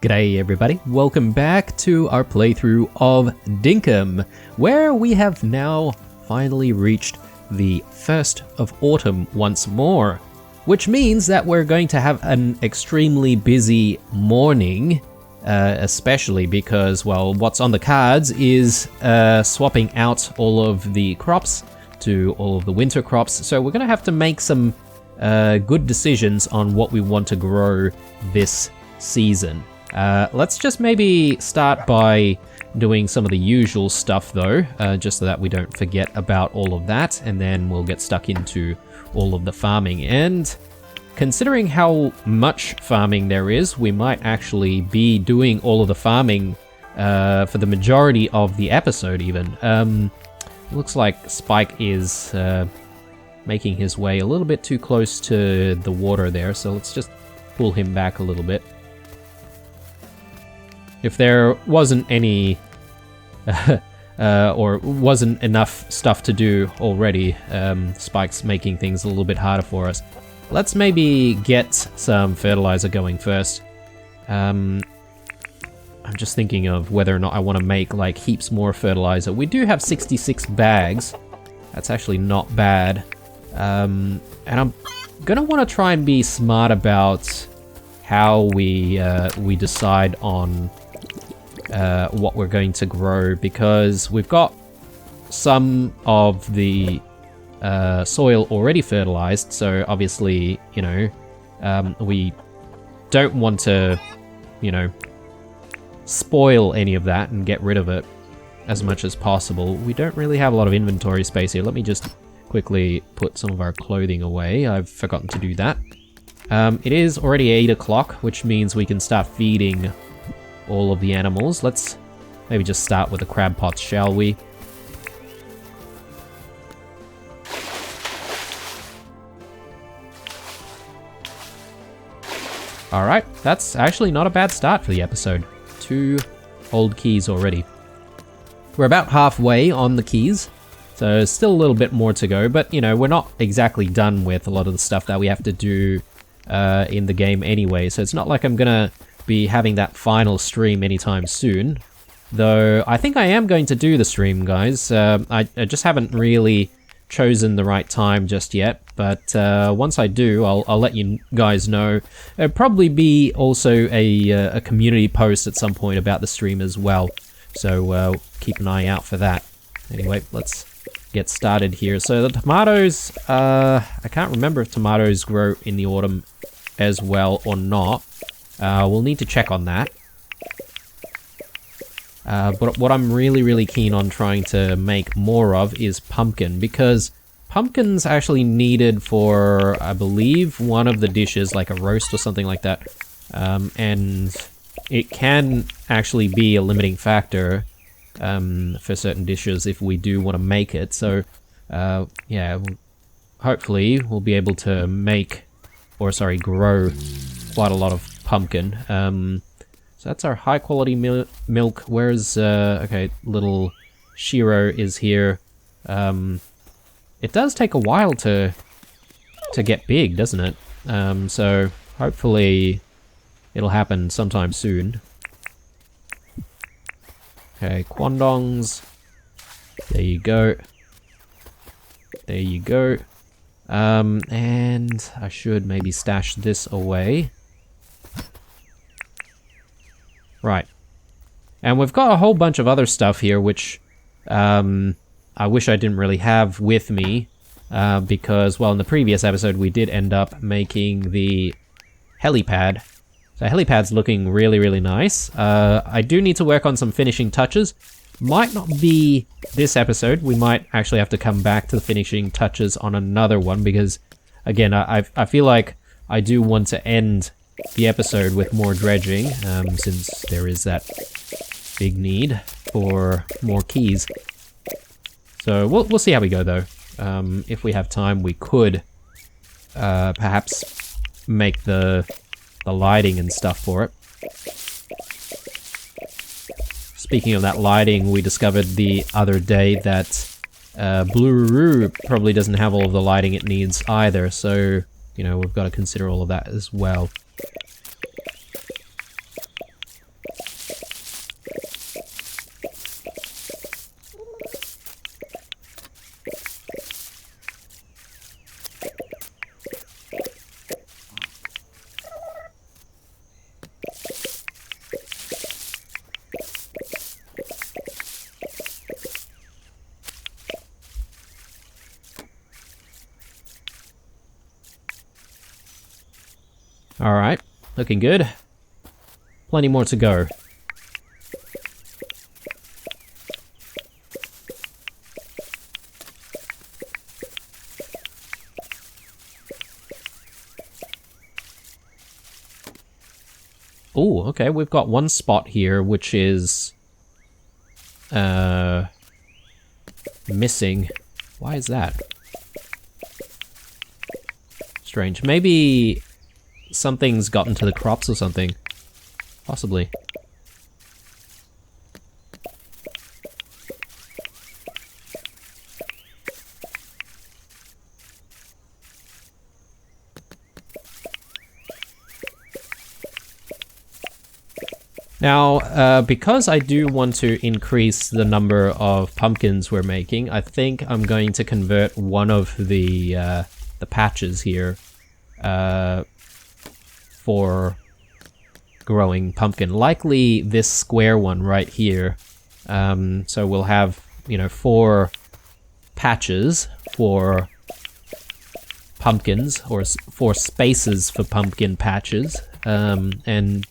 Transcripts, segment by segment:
G'day everybody, welcome back to our playthrough of Dinkum, where we have now finally reached the 1st of autumn once more, which means that we're going to have an extremely busy morning, especially because, well, what's on the cards is swapping out all of the crops to all of the winter crops, so we're going to have to make some good decisions on what we want to grow this season. Let's just maybe start by doing some of the usual stuff though, just so that we don't forget about all of that, and then we'll get stuck into all of the farming. And considering how much farming there is, we might actually be doing all of the farming for the majority of the episode even. Looks like Spike is making his way a little bit too close to the water there, so let's just pull him back a little bit. If there wasn't any, or wasn't enough stuff to do already, Spike's making things a little bit harder for us. Let's maybe get some fertilizer going first. I'm just thinking of whether or not I want to make like heaps more fertilizer. We do have 66 bags. That's actually not bad. And I'm gonna want to try and be smart about how we decide on what we're going to grow, because we've got some of the soil already fertilized, so obviously, you know, we don't want to, you know, spoil any of that and get rid of it as much as possible. We don't really have a lot of inventory space here. Let me just quickly put some of our clothing away. I've forgotten to do that. It is already 8 o'clock, which means we can start feeding all of the animals. Let's maybe just start with the crab pots, shall we? Alright, that's actually not a bad start for the episode. 2 old keys already. We're about halfway on the keys, so still a little bit more to go, but you know, we're not exactly done with a lot of the stuff that we have to do in the game anyway, so it's not like I'm gonna be having that final stream anytime soon, though I think I am going to do the stream, guys. I just haven't really chosen the right time just yet, but once I do, I'll let you guys know. There'll probably be also a community post at some point about the stream as well, so keep an eye out for that. Anyway, let's get started here. So the tomatoes, I can't remember if tomatoes grow in the autumn as well or not. We'll need to check on that. But what I'm really keen on trying to make more of is pumpkin, because pumpkin's actually needed for, I believe, one of the dishes, like a roast or something like that. And it can actually be a limiting factor for certain dishes if we do want to make it. So, yeah, hopefully we'll be able to make, or sorry, grow quite a lot of pumpkin. So that's our high quality milk. Where's okay, little Shiro is here. It does take a while to get big, doesn't it? So hopefully it'll happen sometime soon. Okay, Kwandongs. There you go. There you go. And I should maybe stash this away. Right. And we've got a whole bunch of other stuff here, which I wish I didn't really have with me, because, well, in the previous episode we did end up making the helipad. So helipad's looking really nice. I do need to work on some finishing touches. Might not be this episode. We might actually have to come back to the finishing touches on another one, because, again, I feel like I do want to end the episode with more dredging, since there is that big need for more keys. So we'll see how we go though. If we have time, we could perhaps make the lighting and stuff for it. Speaking of that lighting, we discovered the other day that Blue probably doesn't have all of the lighting it needs either, so you know, we've got to consider all of that as well. Alright, looking good. Plenty more to go. Oh, okay, we've got one spot here which is missing. Why is that? Strange. Maybe something's gotten to the crops or something. Possibly. Now, because I do want to increase the number of pumpkins we're making, I think I'm going to convert one of the patches here for growing pumpkin. Likely this square one right here. So we'll have, you know, 4 patches for pumpkins, or 4 spaces for pumpkin patches, and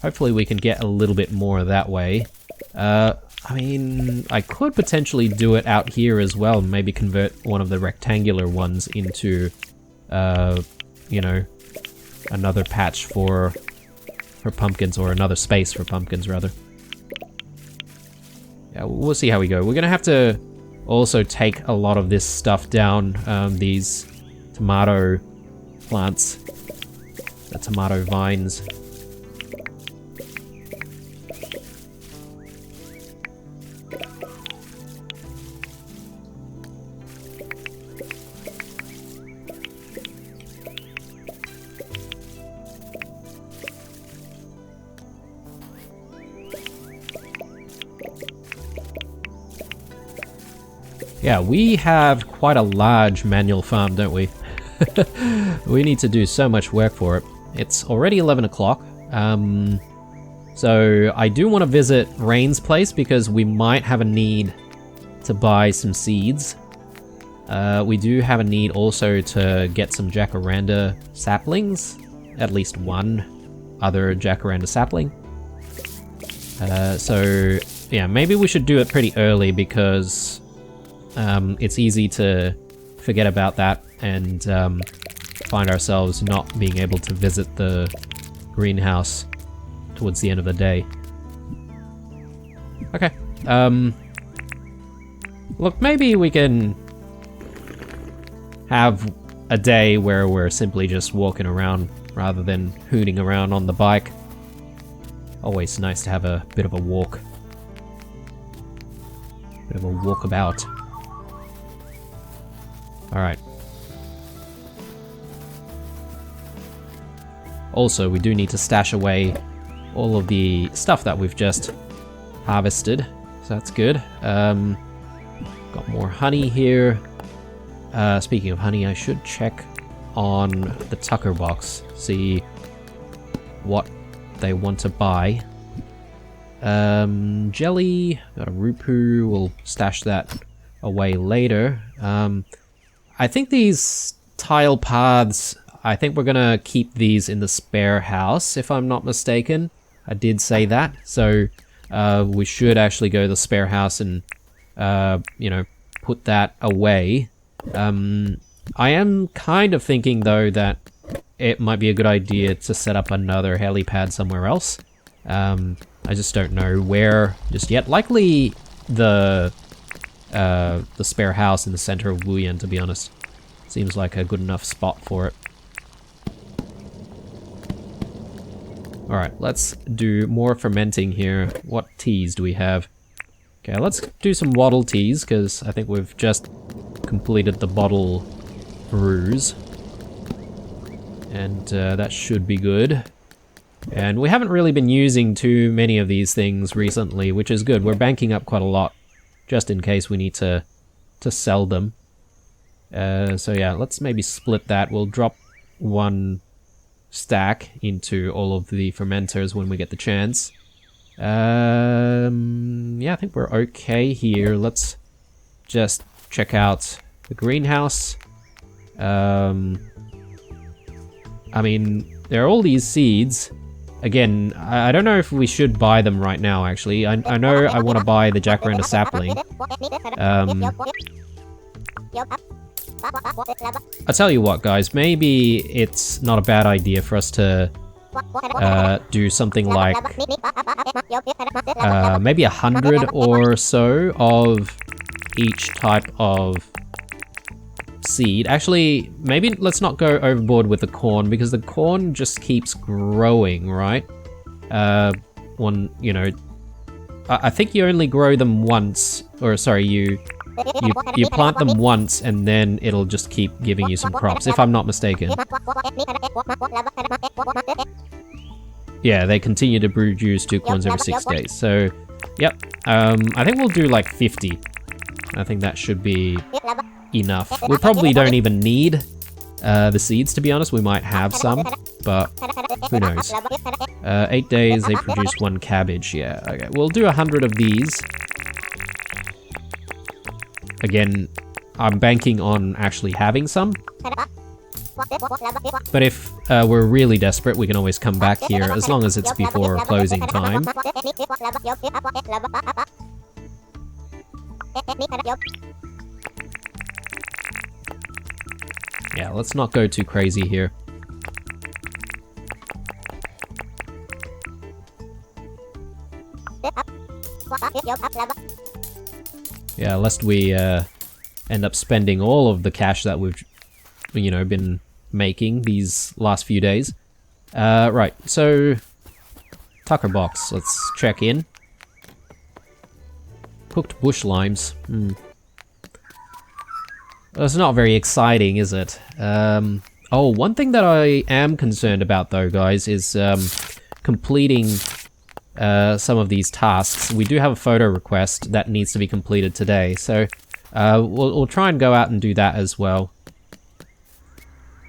hopefully we can get a little bit more that way. I mean, I could potentially do it out here as well, maybe convert one of the rectangular ones into, you know, another patch for pumpkins, or another space for pumpkins, rather. Yeah, we'll see how we go. We're gonna have to also take a lot of this stuff down, these tomato plants, the tomato vines. Yeah, we have quite a large manual farm, don't we? We need to do so much work for it. It's already 11 o'clock. So I do want to visit Rain's place because we might have a need to buy some seeds. We do have a need also to get some jacaranda saplings. At least one other jacaranda sapling. So yeah, maybe we should do it pretty early because it's easy to forget about that and find ourselves not being able to visit the greenhouse towards the end of the day. Okay. Look, maybe we can have a day where we're simply just walking around rather than hooning around on the bike. Always nice to have a bit of a walk. Bit of a walkabout. Alright. Also, we do need to stash away all of the stuff that we've just harvested, so that's good. Got more honey here. Speaking of honey, I should check on the Tucker box, see what they want to buy. Jelly, got a Rupu, we'll stash that away later. I think these tile paths, I think we're gonna keep these in the spare house, if I'm not mistaken. I did say that, so we should actually go to the spare house and, you know, put that away. I am kind of thinking, though, that it might be a good idea to set up another helipad somewhere else. I just don't know where just yet. Likely the spare house in the center of Wuyan, to be honest. Seems like a good enough spot for it. Alright, let's do more fermenting here. What teas do we have? Okay, let's do some waddle teas, because I think we've just completed the bottle brews. And that should be good. And we haven't really been using too many of these things recently, which is good. We're banking up quite a lot, just in case we need to sell them. So yeah, let's maybe split that. We'll drop one stack into all of the fermenters when we get the chance. Yeah, I think we're okay here. Let's just check out the greenhouse. I mean, there are all these seeds. Again, I don't know if we should buy them right now, actually. I know I want to buy the jacaranda sapling. I'll tell you what, guys. Maybe it's not a bad idea for us to do something like maybe 100 or so of each type of seed. Actually, maybe let's not go overboard with the corn, because the corn just keeps growing, right? You know, I think you only grow them once, or sorry, you plant them once and then it'll just keep giving you some crops, if I'm not mistaken. Yeah, they continue to produce 2 corns every 6 days. So, yep. I think we'll do like 50. I think that should be enough. We probably don't even need the seeds, to be honest. We might have some, but who knows. 8 days, they produce 1 cabbage. Yeah, okay. We'll do 100 of these. Again, I'm banking on actually having some. But if we're really desperate, we can always come back here, as long as it's before closing time. Yeah, let's not go too crazy here. Yeah, lest we end up spending all of the cash that we've, you know, been making these last few days. Right, so Tucker box, let's check in. Cooked bush limes. That's not very exciting, is it? Oh, one thing that I am concerned about though, guys, is completing some of these tasks. We do have a photo request that needs to be completed today, so we'll try and go out and do that as well.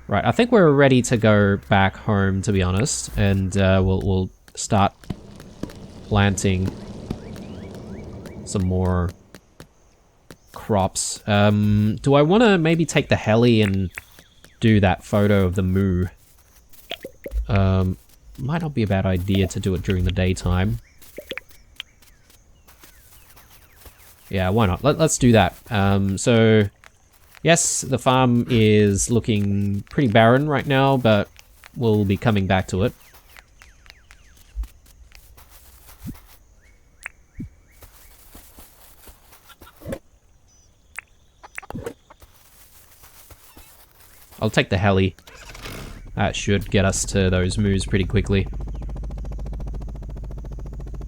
Right, I think we're ready to go back home, to be honest, and we'll start planting some more crops. Do I want to maybe take the heli and do that photo of the moo? Might not be a bad idea to do it during the daytime. Yeah, why not? Let's do that. So, yes, the farm is looking pretty barren right now, but we'll be coming back to it. I'll take the heli. That should get us to those moos pretty quickly.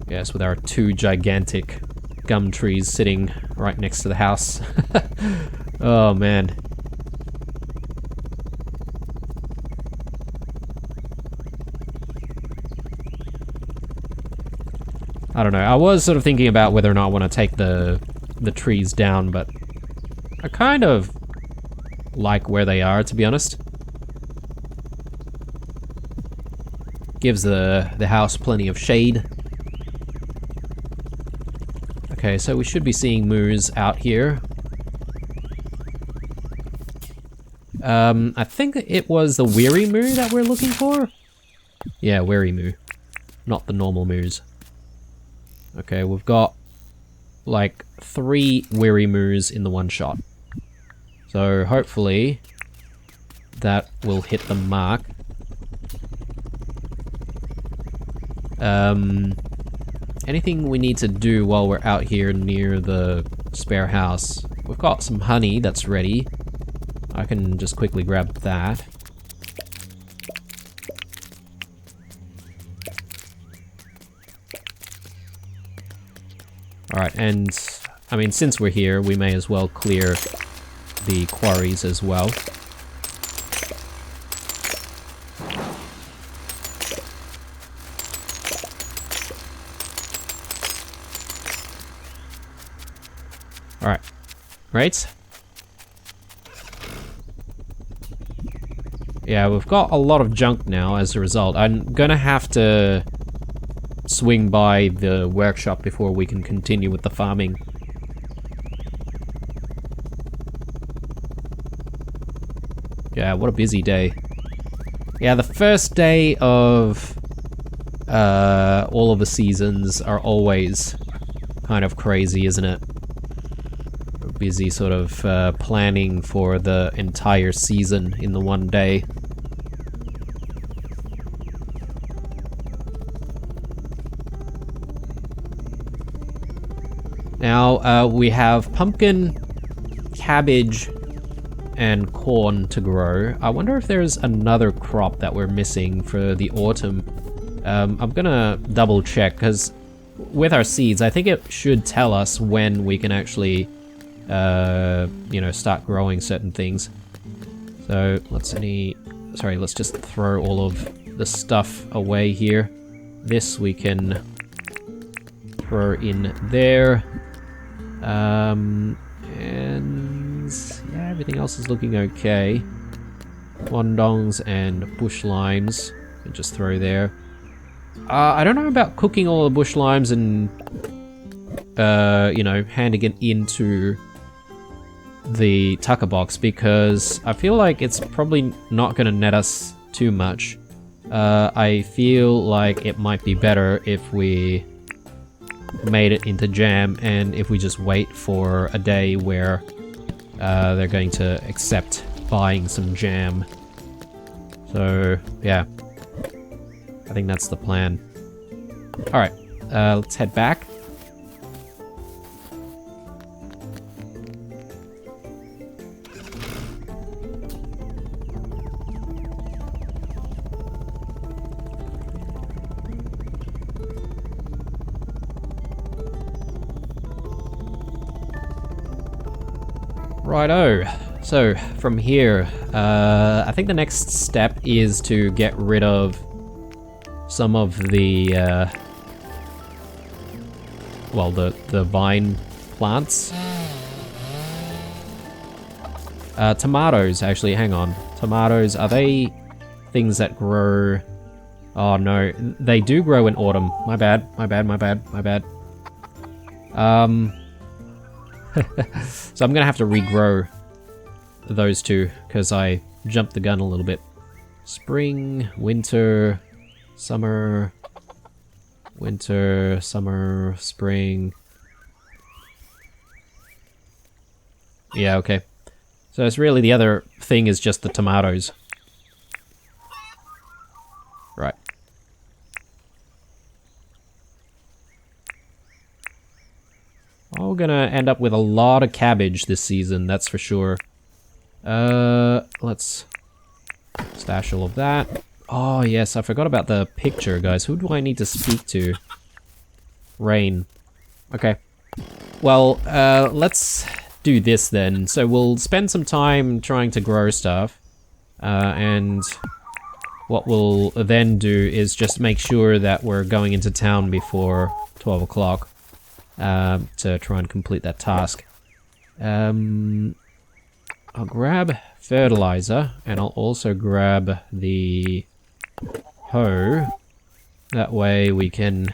Yes, with our 2 gigantic gum trees sitting right next to the house. Oh, man. I don't know. I was sort of thinking about whether or not I want to take the trees down, but I kind of like where they are, to be honest. Gives the house plenty of shade. Okay, so we should be seeing moos out here. I think it was the weary moo that we're looking for. Yeah, weary moo, not the normal moos. Okay, we've got like 3 weary moos in the one shot. So hopefully that will hit the mark. Anything we need to do while we're out here near the spare house? We've got some honey that's ready. I can just quickly grab that. Alright, and I mean, since we're here, we may as well clear the quarries as well. Alright. Right? Yeah, we've got a lot of junk now as a result. I'm gonna have to swing by the workshop before we can continue with the farming. Yeah, what a busy day. Yeah, the first day of all of the seasons are always kind of crazy, isn't it? We're busy sort of planning for the entire season in the one day. Now, we have pumpkin, cabbage, and corn to grow. I wonder if there's another crop that we're missing for the autumn. I'm gonna double check, because with our seeds, I think it should tell us when we can actually, you know, start growing certain things. So, let's just throw all of the stuff away here. This we can throw in there. And yeah, everything else is looking okay. Wandongs and bush limes, we just throw there. I don't know about cooking all the bush limes and, you know, handing it into the tucker box, because I feel like it's probably not going to net us too much. I feel like it might be better if we made it into jam, and if we just wait for a day where they're going to accept buying some jam. So yeah, I think that's the plan. Alright, let's head back. Righto, so from here, I think the next step is to get rid of some of the, well, the vine plants. Tomatoes, actually, hang on. Tomatoes, are they things that grow? Oh no, they do grow in autumn. My bad, my bad, my bad, my bad. So I'm gonna have to regrow those two, because I jumped the gun a little bit. Spring, winter, summer, winter, summer, spring. Yeah, okay. So it's really, the other thing is just the tomatoes. Right. Oh, we're gonna end up with a lot of cabbage this season, that's for sure. Let's stash all of that. Oh yes, I forgot about the picture, guys. Who do I need to speak to? Rain. Okay. Well, let's do this then. So we'll spend some time trying to grow stuff. And what we'll then do is just make sure that we're going into town before 12 o'clock. To try and complete that task. I'll grab fertilizer, and I'll also grab the hoe. That way we can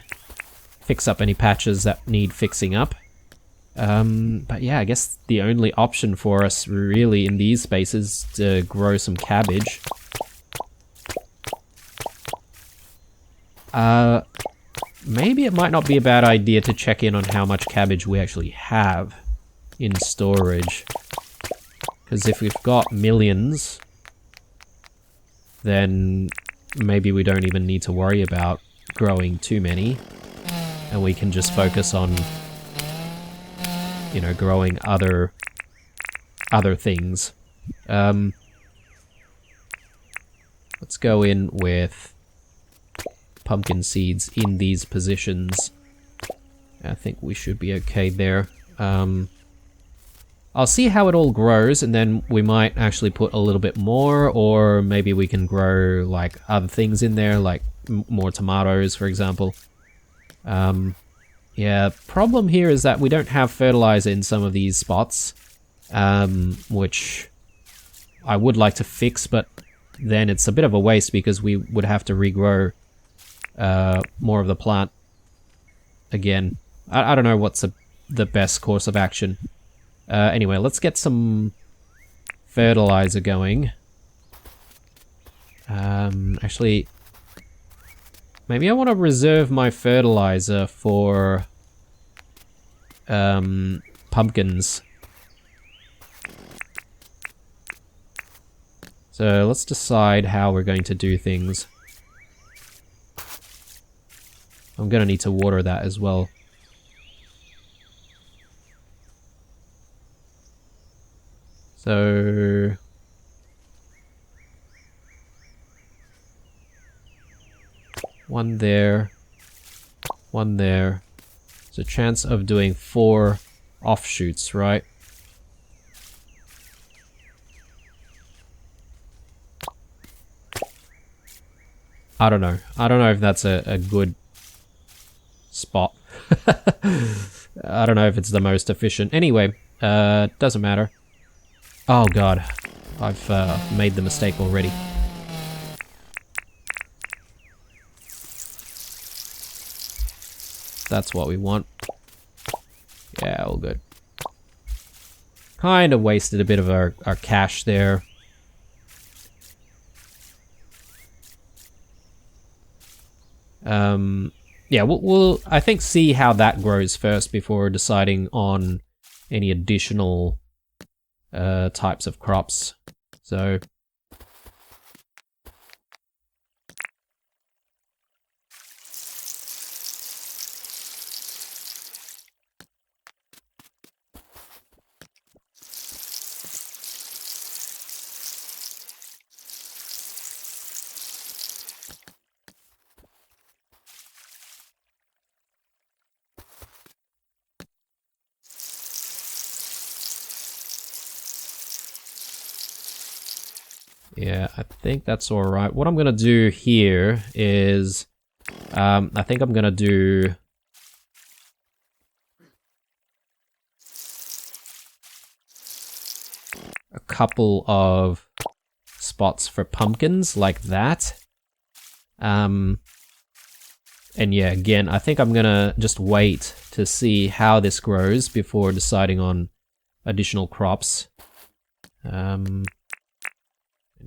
fix up any patches that need fixing up. But yeah, I guess the only option for us really in these spaces is to grow some cabbage. Maybe it might not be a bad idea to check in on how much cabbage we actually have in storage. Because if we've got millions, then maybe we don't even need to worry about growing too many. And we can just focus on, you know, growing other things. Let's go in with pumpkin seeds in these positions. I think we should be okay there. I'll see how it all grows, and then we might actually put a little bit more, or maybe we can grow like other things in there, like more tomatoes, for example. Yeah, problem here is that we don't have fertilizer in some of these spots, which I would like to fix, but then it's a bit of a waste because we would have to regrow more of the plant again. I don't know what's the best course of action. Anyway, let's get some fertilizer going. Actually, maybe I want to reserve my fertilizer for pumpkins. So let's decide how we're going to do things. I'm gonna need to water that as well. So... one there. One there. There's a chance of doing 4 offshoots, right? I don't know. I don't know if that's a good spot. I don't know if it's the most efficient. Anyway, doesn't matter. Oh god, I've made the mistake already. That's what we want. Yeah, all good. Kind of wasted a bit of our cash there. Yeah, we'll I think see how that grows first before deciding on any additional types of crops. So yeah, I think that's alright. What I'm gonna do here is... I think I'm gonna do... a couple of spots for pumpkins, like that. And yeah, again, I think I'm gonna just wait to see how this grows before deciding on additional crops.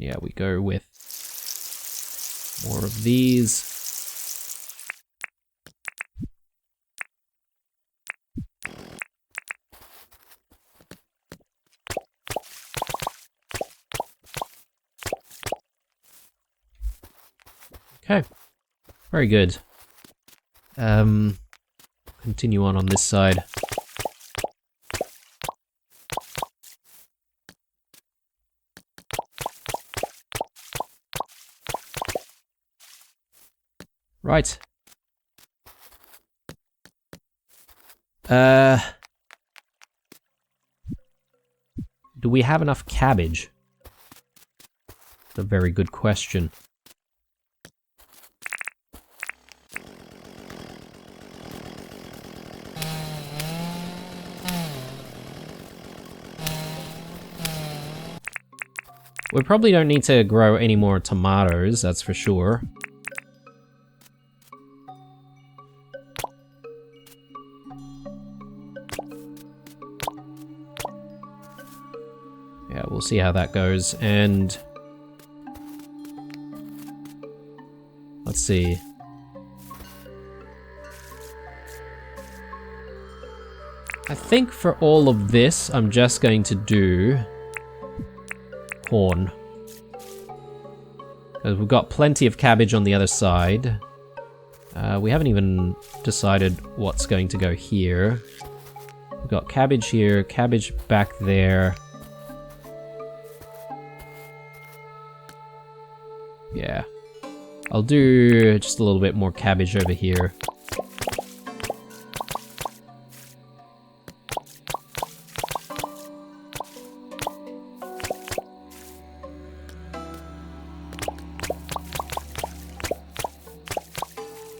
Yeah, we go with more of these. Okay, very good. Continue on this side. Right. Do we have enough cabbage? That's a very good question. We probably don't need to grow any more tomatoes, that's for sure. Yeah, we'll see how that goes, and... let's see. I think for all of this, I'm just going to do... corn. Because we've got plenty of cabbage on the other side. We haven't even decided what's going to go here. We've got cabbage here, cabbage back there. Yeah. I'll do just a little bit more cabbage over here.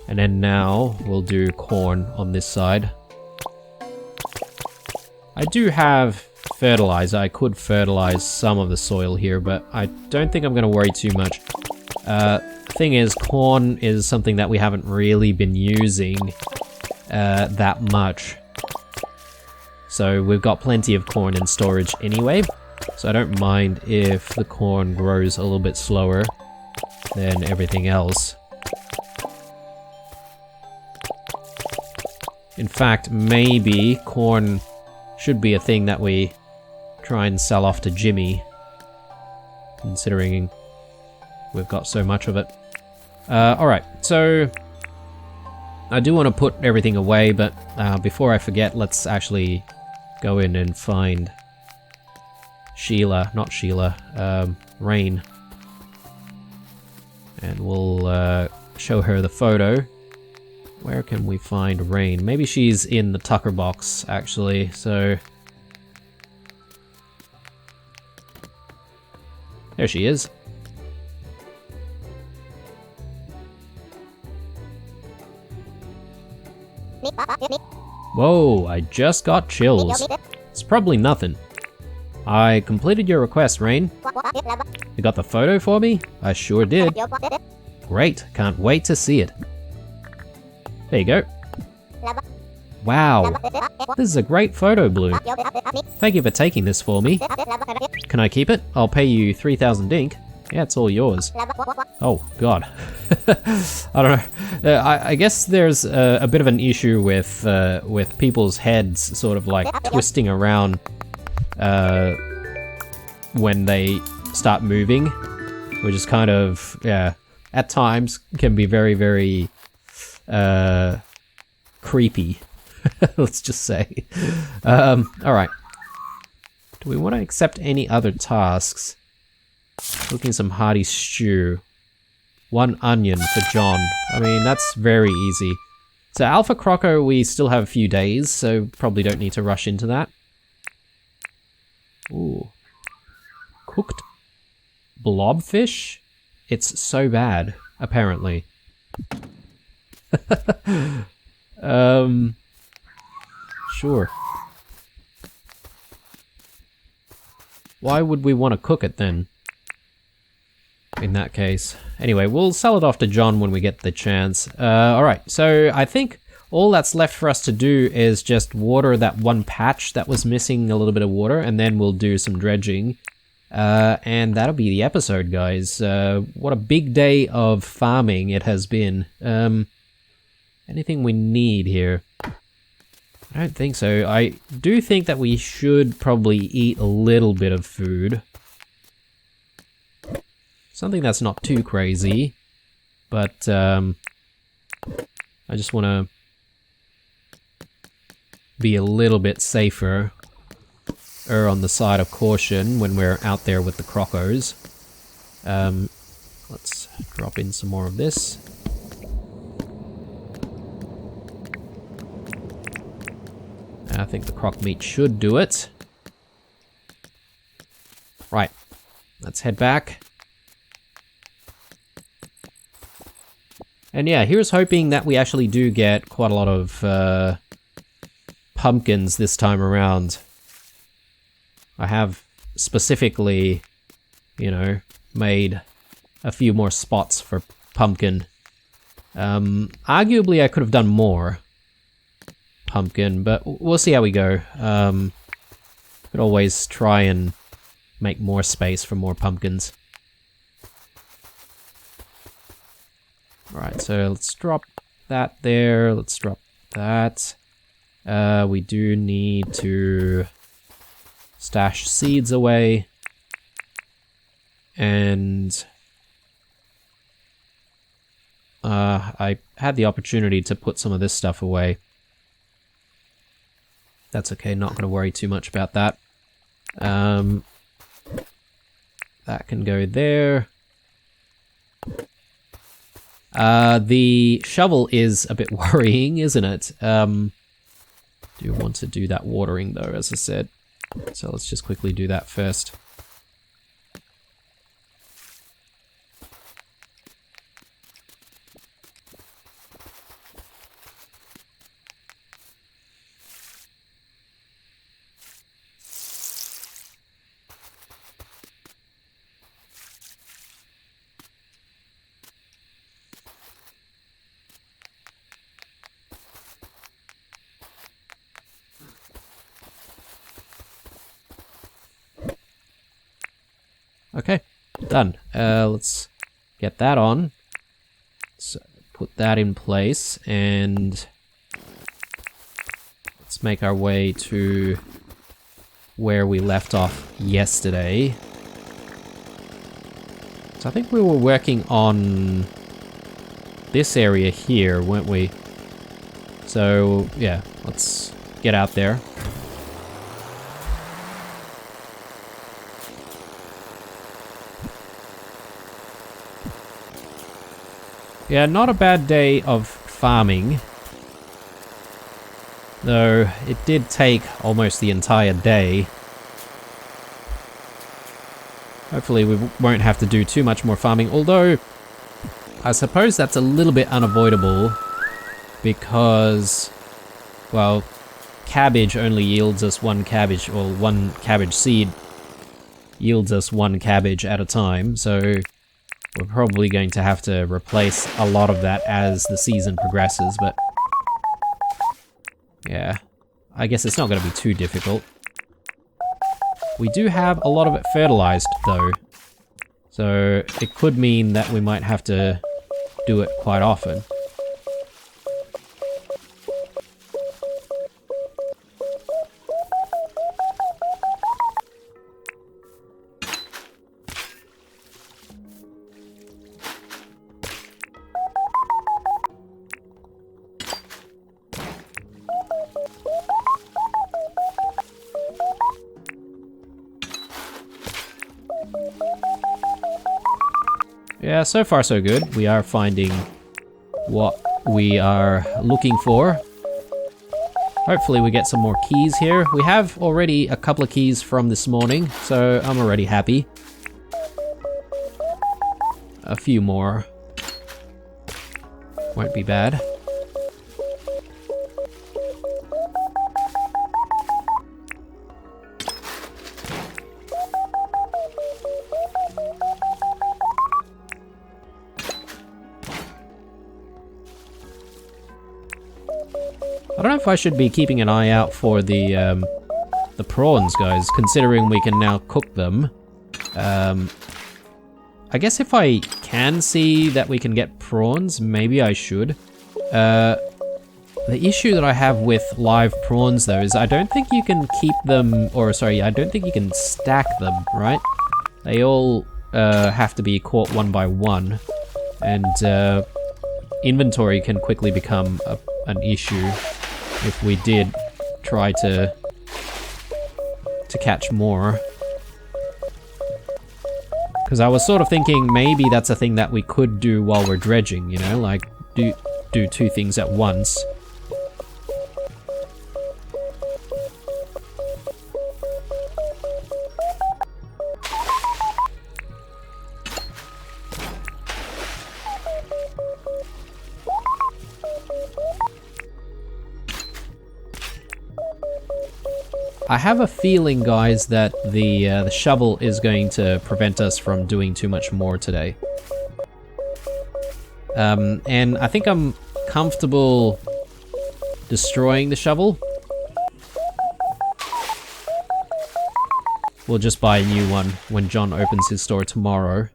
And then now we'll do corn on this side. I do have fertilizer. I could fertilize some of the soil here, but I don't think I'm going to worry too much. Thing is, corn is something that we haven't really been using that much. So we've got plenty of corn in storage anyway, so I don't mind if the corn grows a little bit slower. than everything else. In fact, maybe corn should be a thing that we try and sell off to Jimmy, considering we've got so much of it. Alright, so I do want to put everything away, but before I forget, let's actually go in and find Rain. And we'll show her the photo. Where can we find Rain? Maybe she's in the Tucker box, actually, so... There she is. Whoa, I just got chills. It's probably nothing. I completed your request, Rain. You got the photo for me? I sure did. Great, can't wait to see it. There you go. Wow, this is a great photo, Blue. Thank you for taking this for me. Can I keep it? I'll pay you 3,000 dink. Yeah, it's all yours. Oh, God. I don't know. I guess there's a bit of an issue with people's heads sort of like twisting around when they start moving, which is kind of, yeah, at times can be very, very creepy. Let's just say. Alright. Do we want to accept any other tasks? Cooking some hearty stew. 1 onion for John. I mean, that's very easy. So Alpha Croco, we still have a few days, so probably don't need to rush into that. Ooh. Cooked blobfish? It's so bad, apparently. Sure. Why would we want to cook it then? In that case. Anyway, we'll sell it off to John when we get the chance. Alright, so I think all that's left for us to do is just water that one patch that was missing a little bit of water, and then we'll do some dredging. And that'll be the episode, guys. What a big day of farming it has been. Anything we need here? I don't think so. I do think that we should probably eat a little bit of food. Something that's not too crazy, but I just want to be a little bit safer, err on the side of caution when we're out there with the crocos. Let's drop in some more of this. I think the croc meat should do it. Right, let's head back. And yeah, here's hoping that we actually do get quite a lot of pumpkins this time around. I have specifically, you know, made a few more spots for pumpkin. Arguably I could have done more pumpkin, but we'll see how we go. Could always try and make more space for more pumpkins. Alright, so let's drop that there, let's drop that. We do need to stash seeds away. And I had the opportunity to put some of this stuff away. That's okay, not going to worry too much about that. That can go there. The shovel is a bit worrying, isn't it? Do want to do that watering though, as I said. So let's just quickly do that first. Okay, done. Let's get that on. So put that in place, and let's make our way to where we left off yesterday. So I think we were working on this area here, weren't we? So yeah, let's get out there. Yeah, not a bad day of farming. Though it did take almost the entire day. Hopefully we won't have to do too much more farming, although I suppose that's a little bit unavoidable because, well, cabbage only yields us one cabbage, or one cabbage seed yields us one cabbage at a time, so we're probably going to have to replace a lot of that as the season progresses, but yeah, I guess it's not going to be too difficult. We do have a lot of it fertilized, though, so it could mean that we might have to do it quite often. Yeah, so far so good. We are finding what we are looking for. Hopefully we get some more keys here. We have already a couple of keys from this morning, so I'm already happy. A few more won't be bad. I don't know if I should be keeping an eye out for the prawns, guys, considering we can now cook them. I guess if I can see that we can get prawns, maybe I should. The issue that I have with live prawns, though, is I don't think you can keep them, or sorry, I don't think you can stack them, right? They all have to be caught one by one, and inventory can quickly become an issue if we did try to catch more. Because I was sort of thinking maybe that's a thing that we could do while we're dredging, you know, like do two things at once. I have a feeling, guys, that the shovel is going to prevent us from doing too much more today. And I think I'm comfortable destroying the shovel. We'll just buy a new one when John opens his store tomorrow.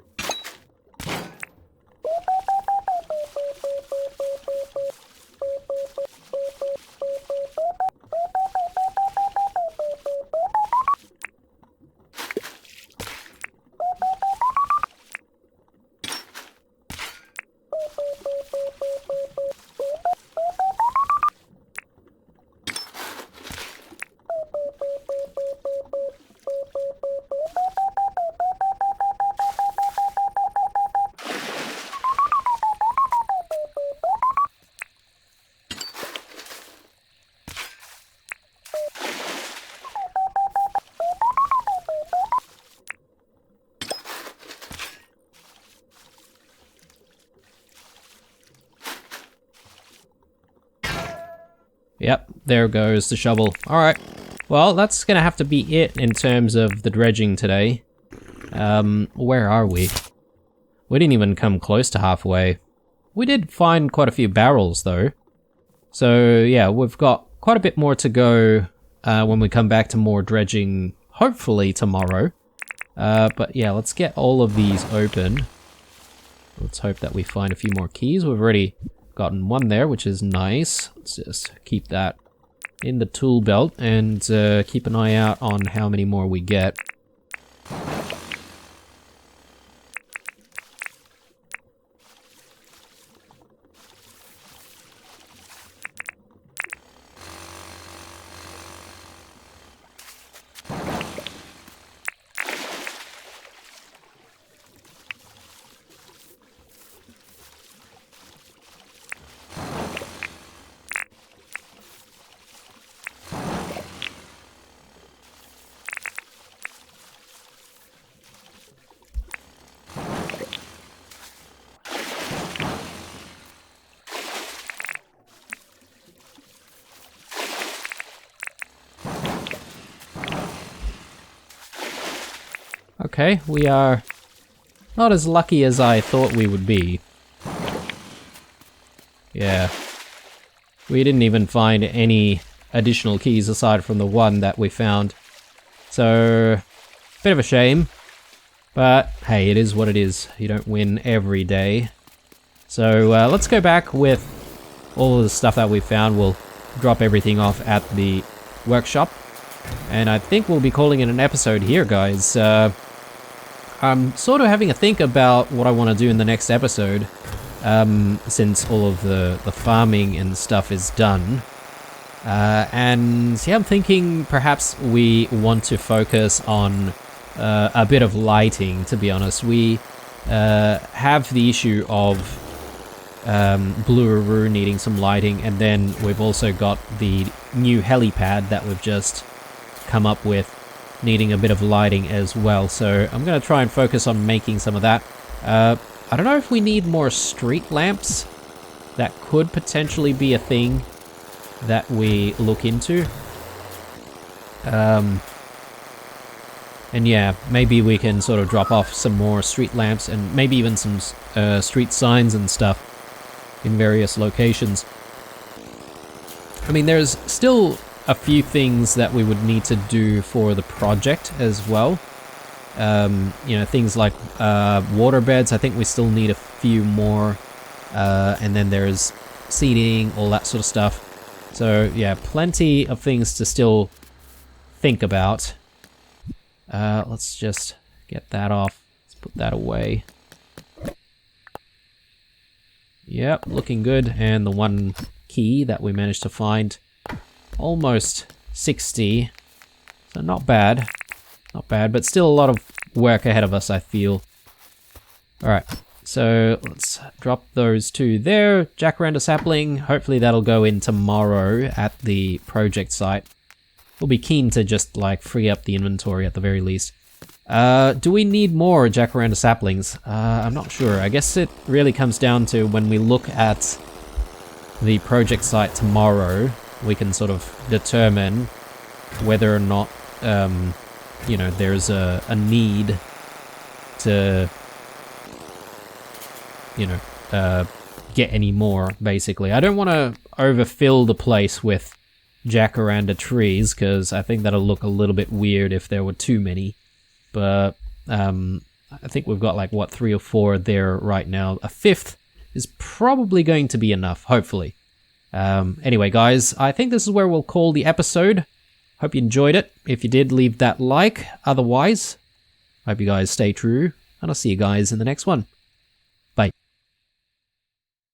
Yep, there goes the shovel. Alright, well, that's gonna have to be it in terms of the dredging today. Where are we? We didn't even come close to halfway. We did find quite a few barrels, though. So, yeah, we've got quite a bit more to go when we come back to more dredging, hopefully tomorrow. But yeah, let's get all of these open. Let's hope that we find a few more keys. We've already gotten one there, which is nice. Let's just keep that in the tool belt and keep an eye out on how many more we get. Okay, we are not as lucky as I thought we would be. Yeah. We didn't even find any additional keys aside from the one that we found. So, bit of a shame. But, hey, it is what it is. You don't win every day. So, let's go back with all of the stuff that we found. We'll drop everything off at the workshop. And I think we'll be calling it an episode here, guys. I'm sort of having a think about what I want to do in the next episode, since all of the farming and stuff is done. And yeah, I'm thinking perhaps we want to focus on a bit of lighting, to be honest. We have the issue of Blue needing some lighting, and then we've also got the new helipad that we've just come up with needing a bit of lighting as well. So I'm going to try and focus on making some of that. I don't know if we need more street lamps. That could potentially be a thing that we look into. And yeah, maybe we can sort of drop off some more street lamps and maybe even some street signs and stuff in various locations. I mean, there's still a few things that we would need to do for the project as well. You know, things like water beds. I think we still need a few more. And then there's seating, all that sort of stuff. So yeah, plenty of things to still think about. Let's just get that off. Let's put that away. Yep, looking good. And the one key that we managed to find, almost 60. So not bad. Not bad, but still a lot of work ahead of us, I feel. Alright, so let's drop those two there. Jacaranda sapling, hopefully that'll go in tomorrow at the project site. We'll be keen to just like free up the inventory at the very least. Do we need more Jacaranda saplings? I'm not sure. I guess it really comes down to when we look at the project site tomorrow, we can sort of determine whether or not, you know, there's a need to, you know, get any more, basically. I don't want to overfill the place with Jacaranda trees, because I think that'll look a little bit weird if there were too many. But I think we've got like, what, 3 or 4 there right now. A 5th is probably going to be enough, hopefully. Anyway, guys, I think this is where we'll call the episode. Hope you enjoyed it. If you did, leave that like. Otherwise, hope you guys stay true, and I'll see you guys in the next one.